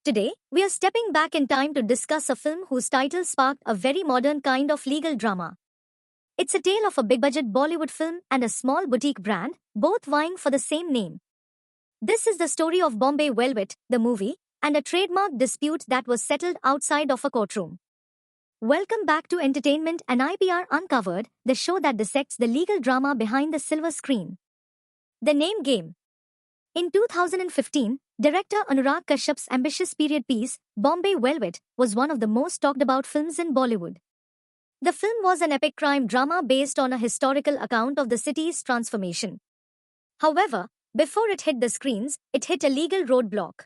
Today, we are stepping back in time to discuss a film whose title sparked a very modern kind of legal drama. It's a tale of a big budget Bollywood film and a small boutique brand, both vying for the same name. This is the story of Bombay Velvet, the movie, and a trademark dispute that was settled outside of a courtroom. Welcome back to Entertainment and IPR Uncovered, the show that dissects the legal drama behind the silver screen. The Name Game. In 2015, director Anurag Kashyap's ambitious period piece, Bombay Velvet, was one of the most talked about films in Bollywood. The film was an epic crime drama based on a historical account of the city's transformation. However, before it hit the screens, it hit a legal roadblock.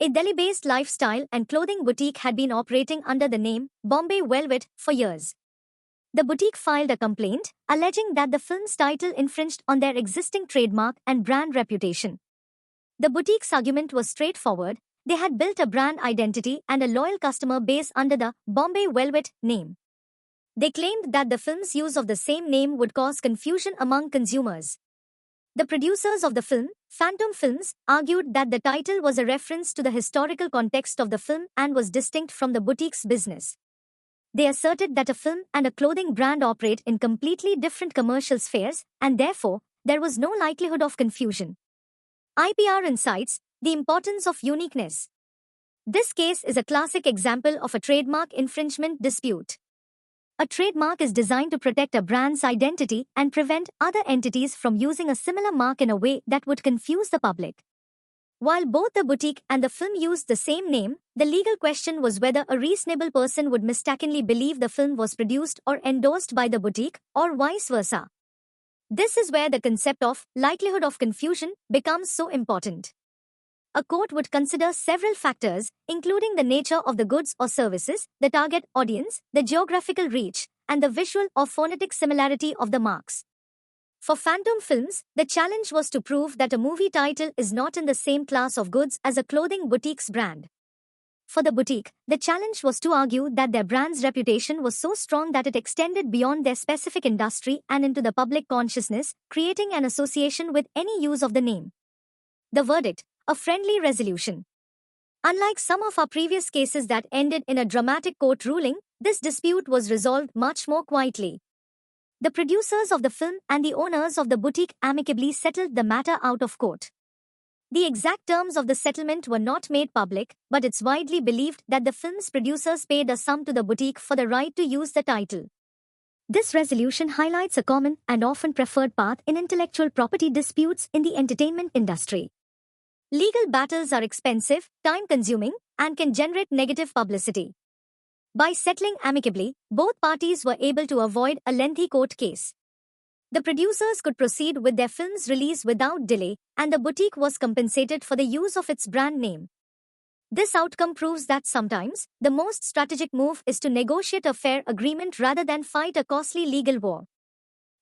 A Delhi-based lifestyle and clothing boutique had been operating under the name Bombay Velvet for years. The boutique filed a complaint, alleging that the film's title infringed on their existing trademark and brand reputation. The boutique's argument was straightforward: they had built a brand identity and a loyal customer base under the Bombay Velvet name. They claimed that the film's use of the same name would cause confusion among consumers. The producers of the film, Phantom Films, argued that the title was a reference to the historical context of the film and was distinct from the boutique's business. They asserted that a film and a clothing brand operate in completely different commercial spheres, and therefore, there was no likelihood of confusion. IPR Insights: the importance of uniqueness. This case is a classic example of a trademark infringement dispute. A trademark is designed to protect a brand's identity and prevent other entities from using a similar mark in a way that would confuse the public. While both the boutique and the film used the same name, the legal question was whether a reasonable person would mistakenly believe the film was produced or endorsed by the boutique, or vice versa. This is where the concept of likelihood of confusion becomes so important. A court would consider several factors, including the nature of the goods or services, the target audience, the geographical reach, and the visual or phonetic similarity of the marks. For Phantom Films, the challenge was to prove that a movie title is not in the same class of goods as a clothing boutique's brand. For the boutique, the challenge was to argue that their brand's reputation was so strong that it extended beyond their specific industry and into the public consciousness, creating an association with any use of the name. The verdict: a friendly resolution. Unlike some of our previous cases that ended in a dramatic court ruling, this dispute was resolved much more quietly. The producers of the film and the owners of the boutique amicably settled the matter out of court. The exact terms of the settlement were not made public, but it's widely believed that the film's producers paid a sum to the boutique for the right to use the title. This resolution highlights a common and often preferred path in intellectual property disputes in the entertainment industry. Legal battles are expensive, time-consuming, and can generate negative publicity. By settling amicably, both parties were able to avoid a lengthy court case. The producers could proceed with their film's release without delay, and the boutique was compensated for the use of its brand name. This outcome proves that sometimes, the most strategic move is to negotiate a fair agreement rather than fight a costly legal war.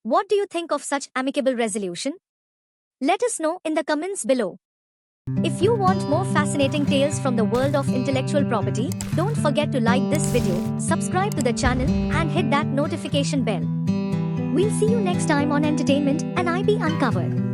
What do you think of such amicable resolution? Let us know in the comments below. If you want more fascinating tales from the world of intellectual property, don't forget to like this video, subscribe to the channel, and hit that notification bell. We'll see you next time on Entertainment and IP Uncovered.